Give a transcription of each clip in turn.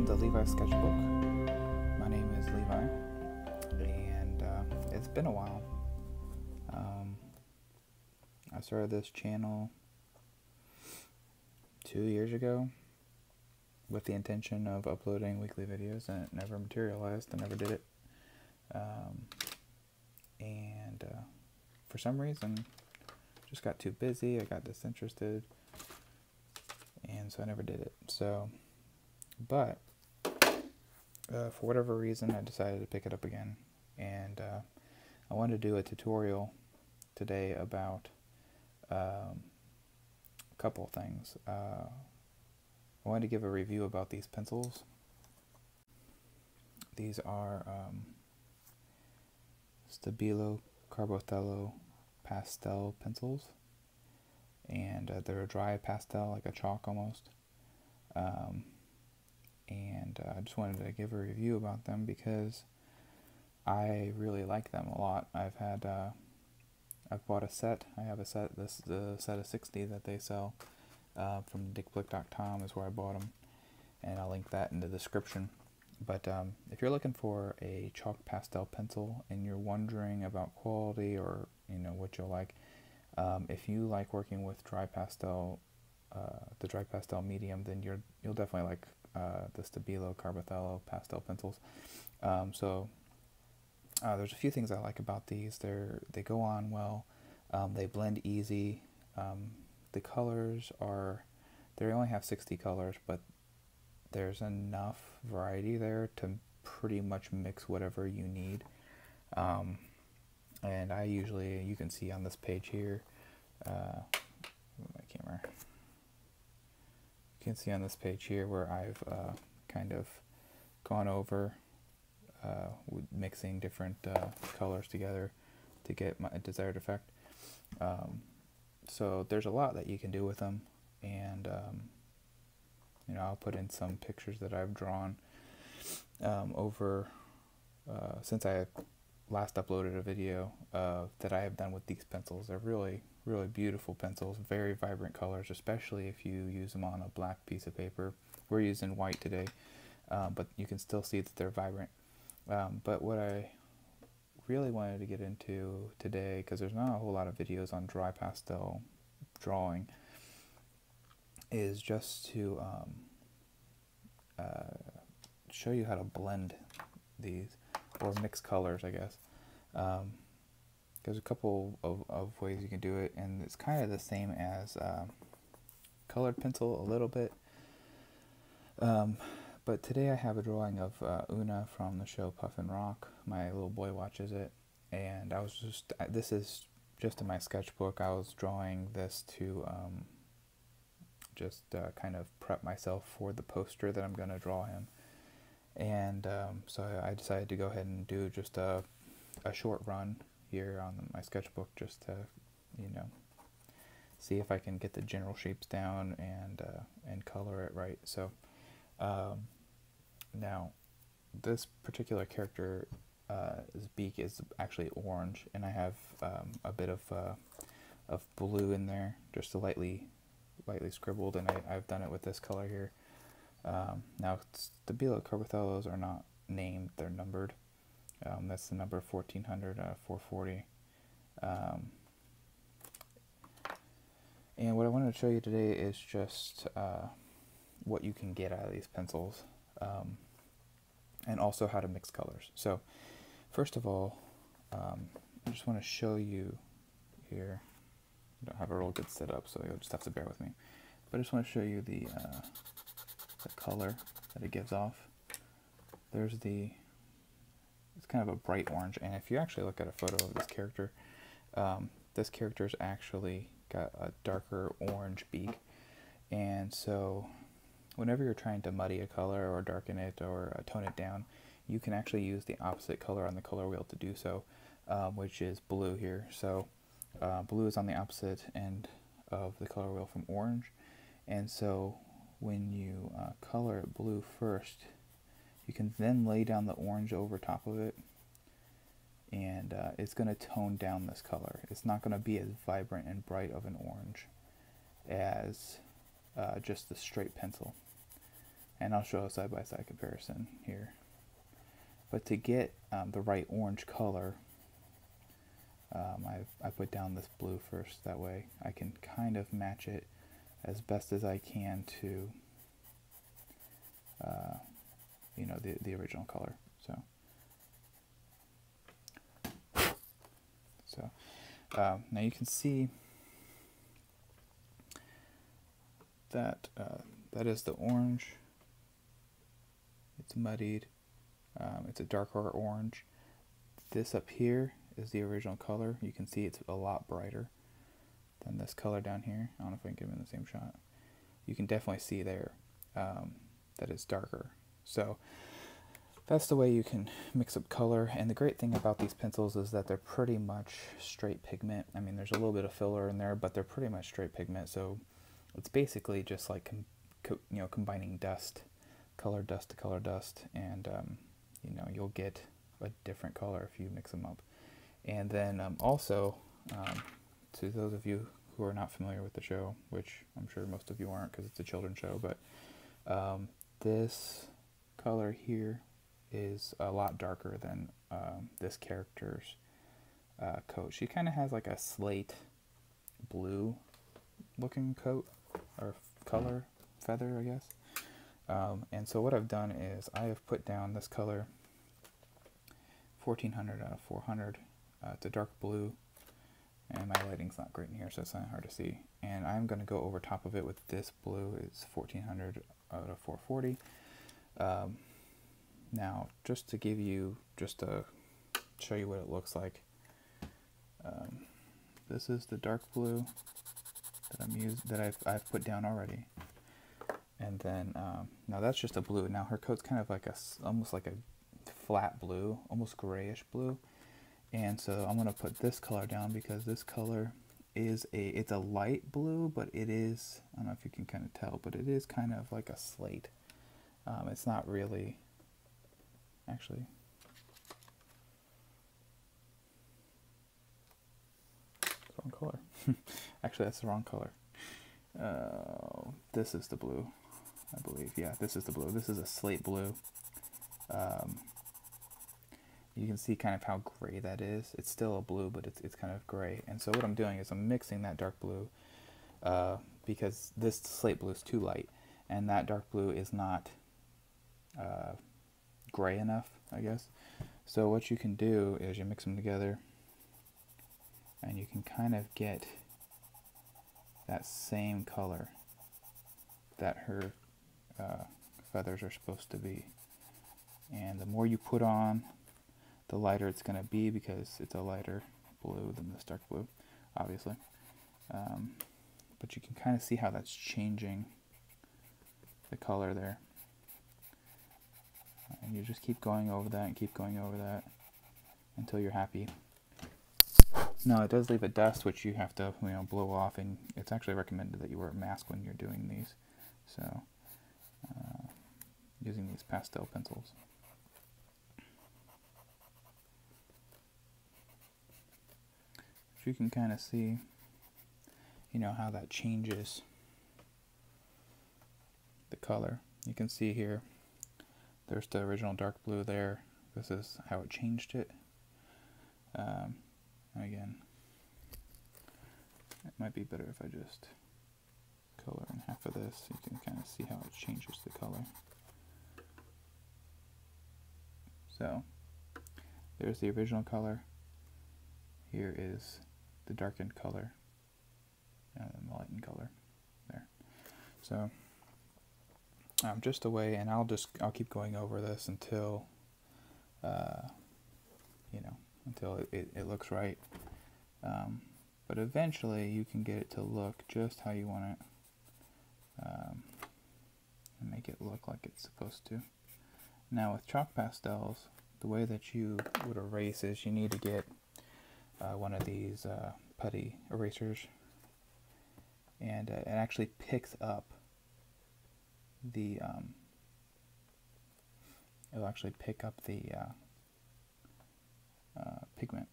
welcome to Levi Sketchbook. My name is Levi, and it's been a while. I started this channel 2 years ago with the intention of uploading weekly videos, and it never materialized. I never did it. For some reason, just got too busy. I got disinterested, and so I never did it. But for whatever reason, I decided to pick it up again, and I wanted to do a tutorial today about a couple of things. I wanted to give a review about these pencils. These are Stabilo CarbOthello pastel pencils, and they're a dry pastel, like a chalk almost. I just wanted to give a review about them because I really like them a lot. I've bought a set. I have a set. This is a set of 60 that they sell from dickblick.com is where I bought them, and I'll link that in the description. But if you're looking for a chalk pastel pencil and you're wondering about quality or what you'll like, if you like working with dry pastel, the dry pastel medium, then you'll definitely like the Stabilo CarbOthello pastel pencils. There's a few things I like about these. They go on well. They blend easy. The colors they only have 60 colors, but there's enough variety there to pretty much mix whatever you need. And I usually, you can see on this page here, my camera. You can see on this page here where I've kind of gone over mixing different colors together to get my desired effect. So there's a lot that you can do with them, and I'll put in some pictures that I've drawn over since I last uploaded a video that I have done with these pencils. They're really, really beautiful pencils, very vibrant colors, especially if you use them on a black piece of paper. We're using white today, but you can still see that they're vibrant. But what I really wanted to get into today, because there's not a whole lot of videos on dry pastel drawing, is just to show you how to blend these, or mix colors, I guess. There's a couple of ways you can do it, and it's kind of the same as colored pencil a little bit. But today I have a drawing of Una from the show Puff and Rock. My little boy watches it, and this is just in my sketchbook. I was drawing this to kind of prep myself for the poster that I'm going to draw him. And so I decided to go ahead and do just a short run here on my sketchbook, just to see if I can get the general shapes down and color it right. So now this particular character, his beak is actually orange, and I have a bit of blue in there, just lightly scribbled, and I've done it with this color here. Now, Stabilo CarbOthellos are not named, they're numbered. That's the number 1400, 440. And what I wanted to show you today is just what you can get out of these pencils, and also how to mix colors. So, first of all, I just want to show you here. I don't have a real good setup, so you'll just have to bear with me. But I just want to show you the color that it gives off. It's kind of a bright orange, and if you actually look at a photo of this character's actually got a darker orange beak, and so whenever you're trying to muddy a color or darken it or tone it down, you can actually use the opposite color on the color wheel to do so, which is blue here. So blue is on the opposite end of the color wheel from orange, and so when you color it blue first, you can then lay down the orange over top of it, and it's going to tone down this color. It's not going to be as vibrant and bright of an orange as just the straight pencil. And I'll show a side-by-side comparison here. But to get the right orange color, I put down this blue first. That way I can kind of match it as best as I can to you know, the original color. So now you can see that that is the orange. It's muddied. It's a darker orange. This up here is the original color. You can see it's a lot brighter than this color down here. I don't know if I can get them in the same shot. You can definitely see there that it's darker. So that's the way you can mix up color. And the great thing about these pencils is that they're pretty much straight pigment. I mean, there's a little bit of filler in there, but they're pretty much straight pigment. So it's basically just like you know, combining dust, color dust to color dust, and you know, you'll get a different color if you mix them up. And then also, to those of you who are not familiar with the show, which I'm sure most of you aren't because it's a children's show, but this color here is a lot darker than this character's coat. She kind of has like a slate blue looking coat, or color, feather, I guess. And so what I've done is I have put down this color 1400 out of 400. It's a dark blue, and my lighting's not great in here, so it's not hard to see. And I'm going to go over top of it with this blue. It's 1400 out of 440. Now, just to give you, just to show you what it looks like, this is the dark blue that I've put down already. And then now that's just a blue. Now her coat's kind of like almost like a flat blue, almost grayish blue. And so I'm going to put this color down because this color is it's a light blue, but it is, I don't know if you can kind of tell, but it is kind of like a slate. It's not really, actually, it's the wrong color. Actually, that's the wrong color. This is the blue, I believe. Yeah, this is the blue. This is a slate blue. You can see kind of how gray that is. It's still a blue, but it's kind of gray. And so what I'm doing is I'm mixing that dark blue because this slate blue is too light, and that dark blue is not gray enough, I guess. So what you can do is you mix them together, and you can kind of get that same color that her feathers are supposed to be. And the more you put on, the lighter it's going to be, because it's a lighter blue than this dark blue, obviously. But you can kind of see how that's changing the color there. And you just keep going over that and keep going over that until you're happy. Now it does leave a dust which you have to, you know, blow off, and it's actually recommended that you wear a mask when you're doing these. So using these pastel pencils. You can kind of see, you know, how that changes the color. You can see here, there's the original dark blue there. This is how it changed it. Again, it might be better if I just color in half of this. You can kind of see how it changes the color. So there's the original color. Here is the darkened color, and then the lightened color there. So just a way, and I'll keep going over this until you know, until it looks right. But eventually you can get it to look just how you want it, and make it look like it's supposed to. Now with chalk pastels, the way that you would erase is you need to get one of these putty erasers, and it actually picks up the it'll actually pick up the pigment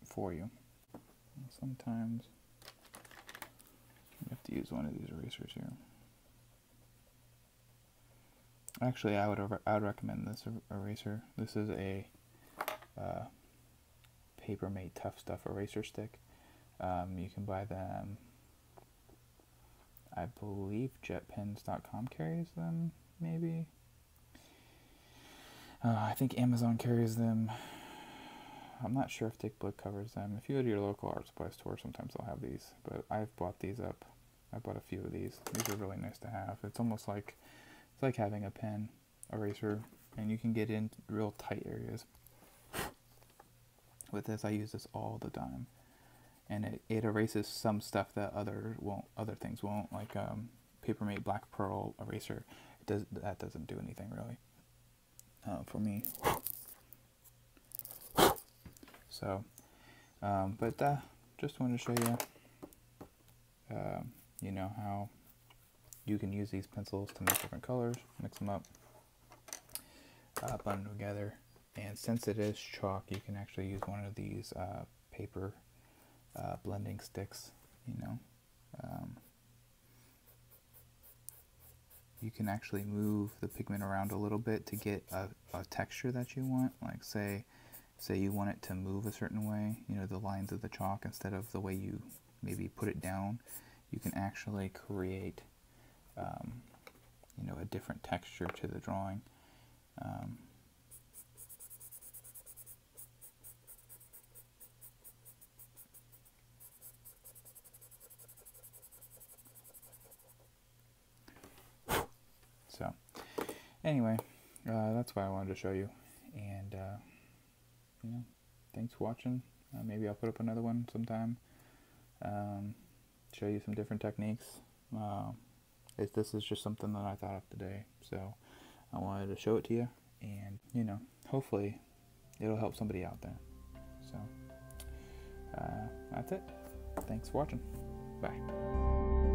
for you. And sometimes you have to use one of these erasers here. Actually, I would recommend this eraser. This is a Paper Mate Tough Stuff eraser stick. You can buy them. I believe JetPens.com carries them, maybe. I think Amazon carries them. I'm not sure if Sketchbook covers them. If you go to your local art supply store, sometimes they'll have these. But I've bought these up. I bought a few of these. These are really nice to have. It's almost like it's like having a pen eraser, and you can get in real tight areas. With this, I use this all the time, and it erases some stuff that other things won't. Like Paper Mate Black Pearl eraser, that doesn't do anything really for me. So, but just wanted to show you, you know, how you can use these pencils to make different colors, mix them up, blend them together. And since it is chalk, you can actually use one of these paper blending sticks, you know. You can actually move the pigment around a little bit to get a texture that you want. Like say you want it to move a certain way, you know, the lines of the chalk, instead of the way you maybe put it down, you can actually create, you know, a different texture to the drawing. So, anyway, that's what I wanted to show you, and you know, thanks for watching. Maybe I'll put up another one sometime. Show you some different techniques. This is just something that I thought of today, so I wanted to show it to you, and you know, hopefully it'll help somebody out there. So that's it. Thanks for watching. Bye.